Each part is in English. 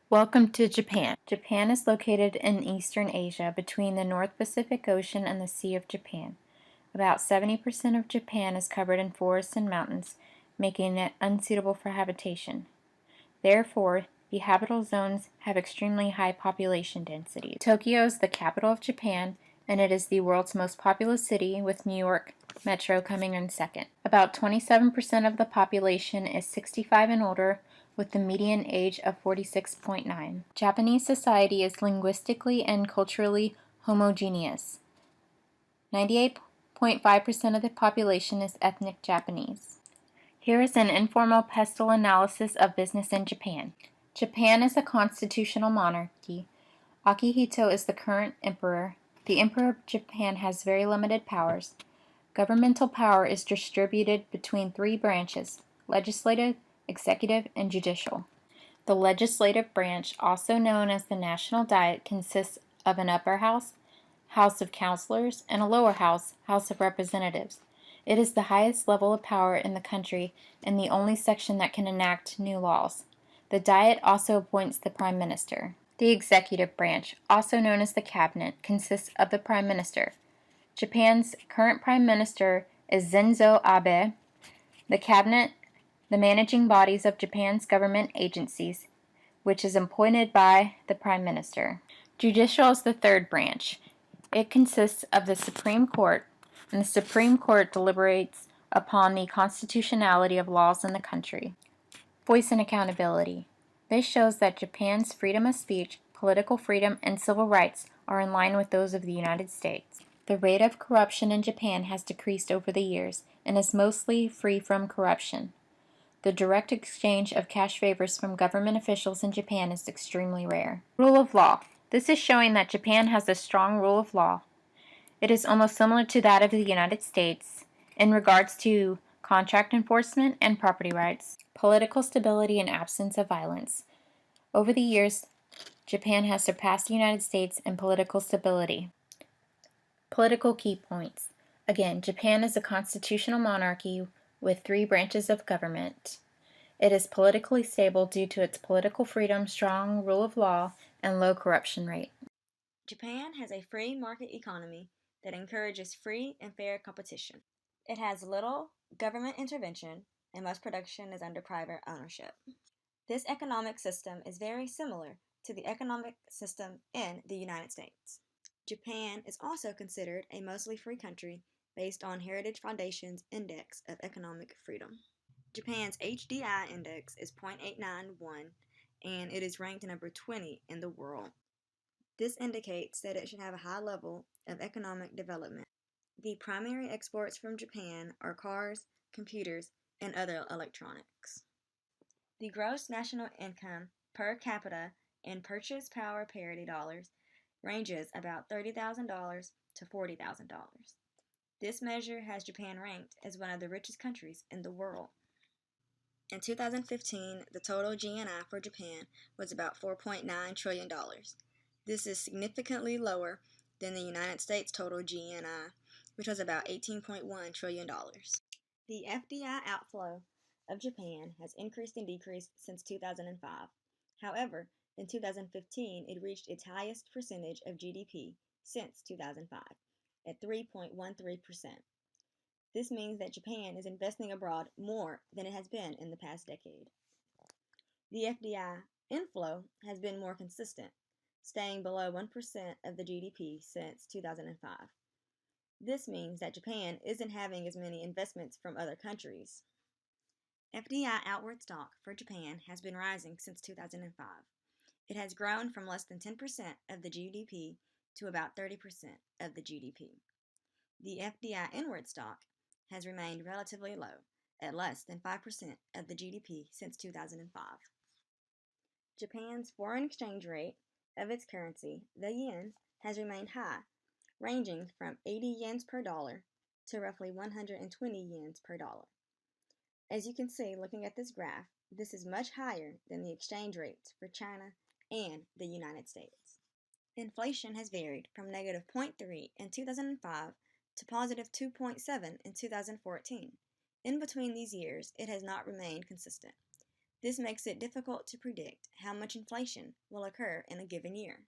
Welcome to Japan. Japan is located in Eastern Asia between the North Pacific Ocean and the Sea of Japan. About 70% of Japan is covered in forests and mountains, making it unsuitable for habitation. Therefore, the habitable zones have extremely high population density. Tokyo is the capital of Japan, and it is the world's most populous city, with New York Metro coming in second. About 27% of the population is 65 and older, with the median age of 46.9. Japanese society is linguistically and culturally homogeneous. 98.5% of the population is ethnic Japanese. Here is an informal pestle analysis of business in Japan. Japan is a constitutional monarchy. Akihito is the current emperor. The emperor of Japan has very limited powers. Governmental power is distributed between three branches: legislative, executive, and judicial. The legislative branch, also known as the National Diet, consists of an upper house, House of Councilors, and a lower house, House of Representatives. It is the highest level of power in the country and the only section that can enact new laws. The Diet also appoints the Prime Minister. The executive branch, also known as the Cabinet, consists of the Prime Minister. Japan's current Prime Minister is Shinzo Abe. The Cabinet, the managing bodies of Japan's government agencies, which is appointed by the Prime Minister. Judicial is the third branch. It consists of the Supreme Court, and the Supreme Court deliberates upon the constitutionality of laws in the country. Voice and accountability. This shows that Japan's freedom of speech, political freedom, and civil rights are in line with those of the United States. The rate of corruption in Japan has decreased over the years and is mostly free from corruption. The direct exchange of cash favors from government officials in Japan is extremely rare. Rule of law. This is showing that Japan has a strong rule of law. It is almost similar to that of the United States in regards to contract enforcement and property rights. Political stability and absence of violence. Over the years, Japan has surpassed the United States in political stability. Political key points. Again, Japan is a constitutional monarchy with three branches of government. It is politically stable due to its political freedom, strong rule of law, and low corruption rate. Japan has a free market economy that encourages free and fair competition. It has little government intervention, and most production is under private ownership. This economic system is very similar to the economic system in the United States. Japan is also considered a mostly free country based on Heritage Foundation's Index of Economic Freedom. Japan's HDI index is 0.891, and it is ranked number 20 in the world. This indicates that it should have a high level of economic development. The primary exports from Japan are cars, computers, and other electronics. The gross national income per capita in purchase power parity dollars ranges about $30,000 to $40,000. This measure has Japan ranked as one of the richest countries in the world. In 2015, the total GNI for Japan was about $4.9 trillion. This is significantly lower than the United States total GNI, which was about $18.1 trillion. The FDI outflow of Japan has increased and decreased since 2005. However, in 2015, it reached its highest percentage of GDP since 2005, at 3.13%. This means that Japan is investing abroad more than it has been in the past decade. The FDI inflow has been more consistent, staying below 1% of the GDP since 2005. This means that Japan isn't having as many investments from other countries. FDI outward stock for Japan has been rising since 2005. It has grown from less than 10% of the GDP to about 30% of the GDP. The FDI inward stock has remained relatively low, at less than 5% of the GDP since 2005. Japan's foreign exchange rate of its currency, the yen, has remained high, ranging from 80 yens per dollar to roughly 120 yens per dollar. As you can see looking at this graph, this is much higher than the exchange rates for China and the United States. Inflation has varied from negative 0.3 in 2005 to positive 2.7 in 2014. In between these years, it has not remained consistent. This makes it difficult to predict how much inflation will occur in a given year.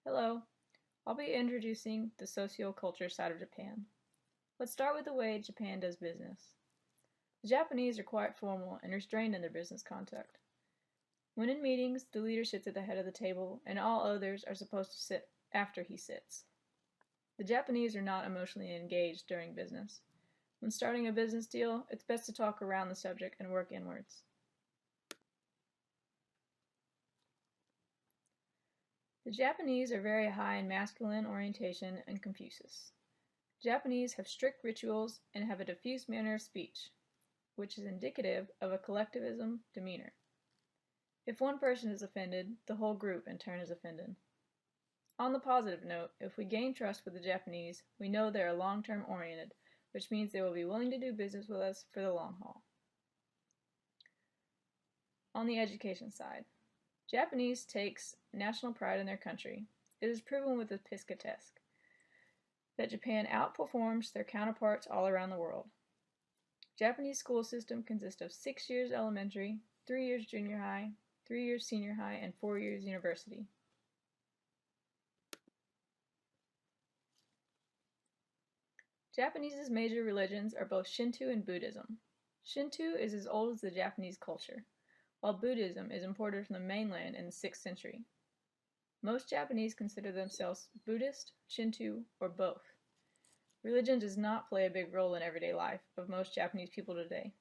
Hello, I'll be introducing the socioculture side of Japan. Let's start with the way Japan does business. The Japanese are quite formal and restrained in their business conduct. When in meetings, the leader sits at the head of the table, and all others are supposed to sit after he sits. The Japanese are not emotionally engaged during business. When starting a business deal, it's best to talk around the subject and work inwards. The Japanese are very high in masculine orientation and Confucius. Japanese have strict rituals and have a diffuse manner of speech, which is indicative of a collectivism demeanor. If one person is offended, the whole group in turn is offended. On the positive note, if we gain trust with the Japanese, we know they are long-term oriented, which means they will be willing to do business with us for the long haul. On the education side, Japanese takes national pride in their country. It is proven with the Pisca test that Japan outperforms their counterparts all around the world. Japanese school system consists of 6 years elementary, 3 years junior high, 3 years senior high, and 4 years university. Japanese's major religions are both Shinto and Buddhism. Shinto is as old as the Japanese culture, while Buddhism is imported from the mainland in the 6th century. Most Japanese consider themselves Buddhist, Shinto, or both. Religion does not play a big role in everyday life of most Japanese people today.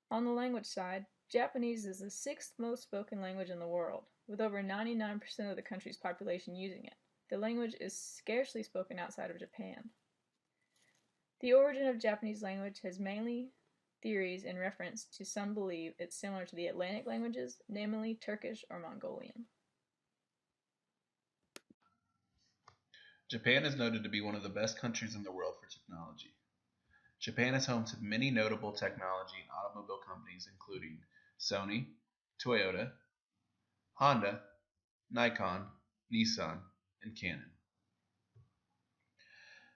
On the language side, Japanese is the 6th most spoken language in the world, with over 99% of the country's population using it. The language is scarcely spoken outside of Japan. The origin of Japanese language has mainly theories in reference to some believe it's similar to the Atlantic languages, namely Turkish or Mongolian. Japan is noted to be one of the best countries in the world for technology. Japan is home to many notable technology and automobile companies including Sony, Toyota, Honda, Nikon, Nissan, and Canon.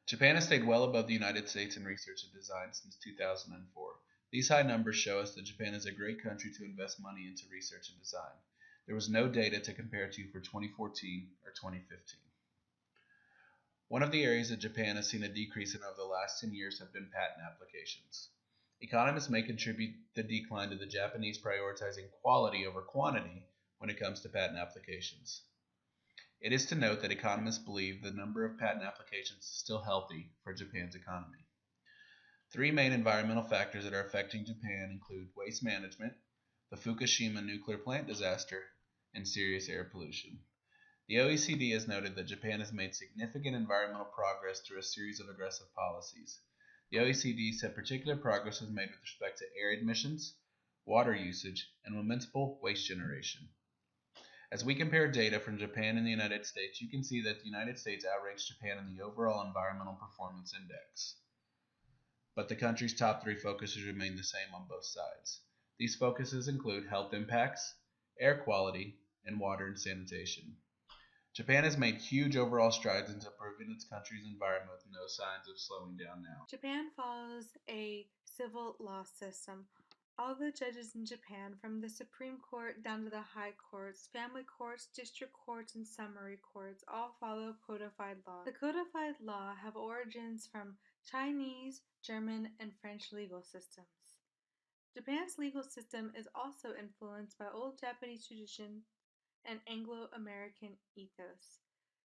Japan has stayed well above the United States in research and design since 2004. These high numbers show us that Japan is a great country to invest money into research and design. There was no data to compare to for 2014 or 2015. One of the areas that Japan has seen a decrease in over the last 10 years have been patent applications. Economists may contribute the decline to the Japanese prioritizing quality over quantity when it comes to patent applications. It is to note that economists believe the number of patent applications is still healthy for Japan's economy. Three main environmental factors that are affecting Japan include waste management, the Fukushima nuclear plant disaster, and serious air pollution. The OECD has noted that Japan has made significant environmental progress through a series of aggressive policies. The OECD said particular progress was made with respect to air emissions, water usage, and municipal waste generation. As we compare data from Japan and the United States, you can see that the United States outranks Japan in the overall environmental performance index. But the country's top three focuses remain the same on both sides. These focuses include health impacts, air quality, and water and sanitation. Japan has made huge overall strides into improving its country's environment with no signs of slowing down now. Japan follows a civil law system. All the judges in Japan, from the Supreme Court down to the high courts, family courts, district courts, and summary courts, all follow codified law. The codified law have origins from Chinese, German, and French legal systems. Japan's legal system is also influenced by old Japanese tradition and Anglo-American ethos.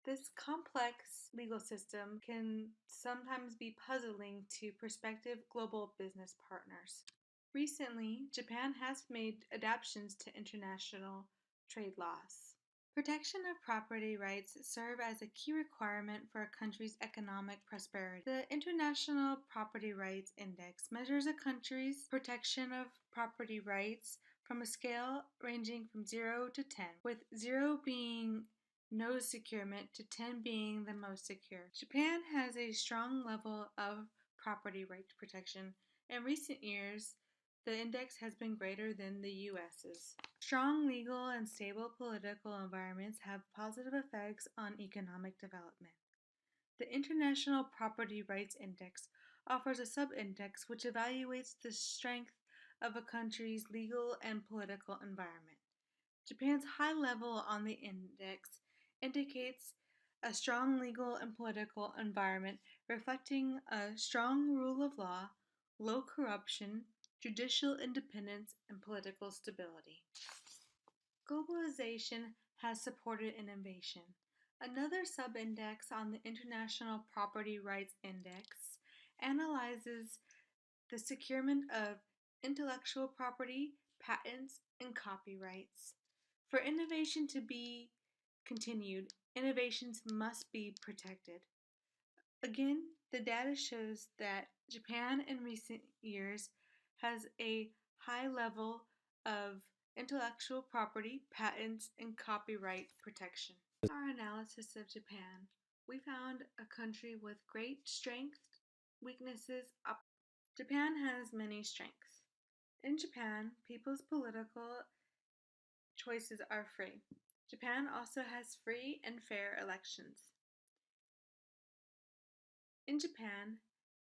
This complex legal system can sometimes be puzzling to prospective global business partners. Recently, Japan has made adaptations to international trade laws. Protection of property rights serve as a key requirement for a country's economic prosperity. The International Property Rights Index measures a country's protection of property rights from a scale ranging from 0 to 10, with 0 being no securement to 10 being the most secure. Japan has a strong level of property right protection. In recent years, the index has been greater than the US's. Strong legal and stable political environments have positive effects on economic development. The International Property Rights Index offers a sub-index which evaluates the strength of a country's legal and political environment. Japan's high level on the index indicates a strong legal and political environment reflecting a strong rule of law, low corruption, judicial independence, and political stability. Globalization has supported innovation. Another sub-index on the International Property Rights Index analyzes the securement of intellectual property, patents, and copyrights. For innovation to be continued, innovations must be protected. Again, the data shows that Japan in recent years has a high level of intellectual property, patents, and copyright protection. In our analysis of Japan, we found a country with great strengths, weaknesses. Japan has many strengths. In Japan, people's political choices are free. Japan also has free and fair elections. In Japan,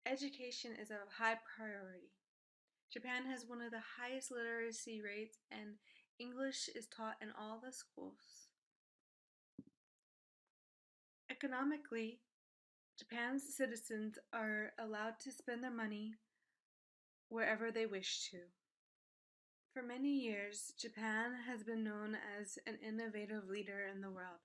education is of high priority. Japan has one of the highest literacy rates and English is taught in all the schools. Economically, Japan's citizens are allowed to spend their money wherever they wish to. For many years, Japan has been known as an innovative leader in the world.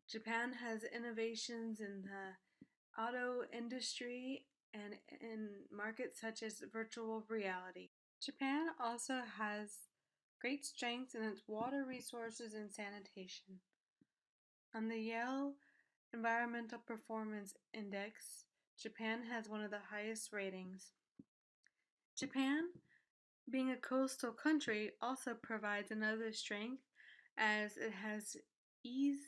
Japan has innovations in the auto industry and in markets such as virtual reality. Japan also has great strengths in its water resources and sanitation. On the Yale Environmental Performance Index, Japan has one of the highest ratings. Japan, being a coastal country, also provides another strength as it has ease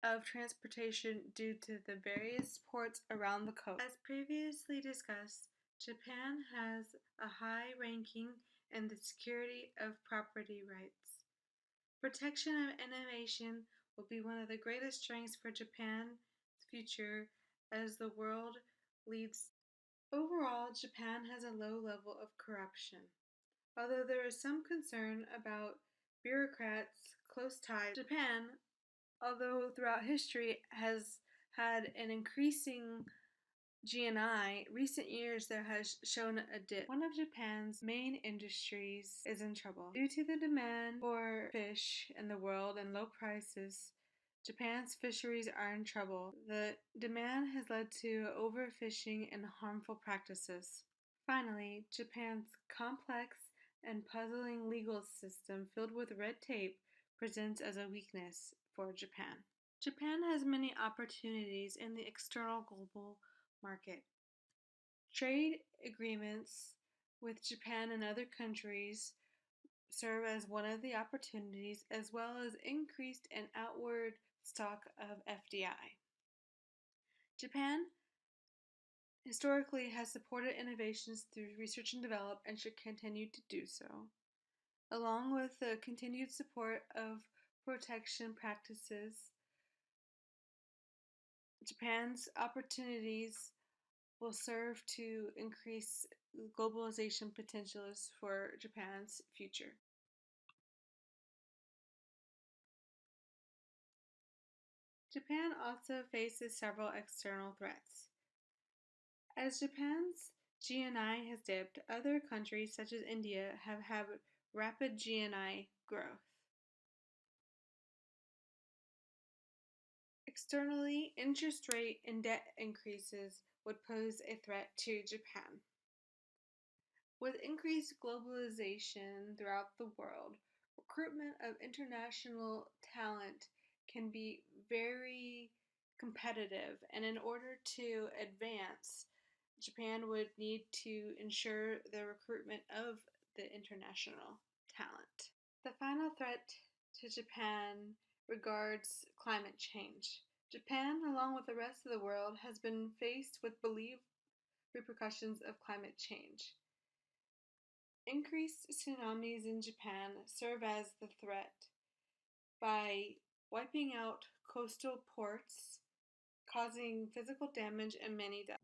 of transportation due to the various ports around the coast. As previously discussed, Japan has a high ranking in the security of property rights. Protection of innovation will be one of the greatest strengths for Japan's future as the world leads. Overall, Japan has a low level of corruption. Although there is some concern about bureaucrats' close ties, Japan, although throughout history has had an increasing GNI, recent years there has shown a dip. One of Japan's main industries is in trouble. Due to the demand for fish in the world and low prices, Japan's fisheries are in trouble. The demand has led to overfishing and harmful practices. Finally, Japan's complex and puzzling legal system filled with red tape presents as a weakness for Japan. Japan has many opportunities in the external global market. Trade agreements with Japan and other countries serve as one of the opportunities, as well as increased and outward stock of FDI. Japan historically has supported innovations through research and development and should continue to do so, along with the continued support of protection practices. Japan's opportunities will serve to increase globalization potentials for Japan's future. Japan also faces several external threats. As Japan's GNI has dipped, other countries such as India have had rapid GNI growth. Externally, interest rate and debt increases would pose a threat to Japan. With increased globalization throughout the world, recruitment of international talent can be very competitive, and in order to advance, Japan would need to ensure the recruitment of the international talent. The final threat to Japan regards climate change. Japan, along with the rest of the world, has been faced with believed repercussions of climate change. Increased tsunamis in Japan serve as the threat by wiping out coastal ports, causing physical damage and many deaths.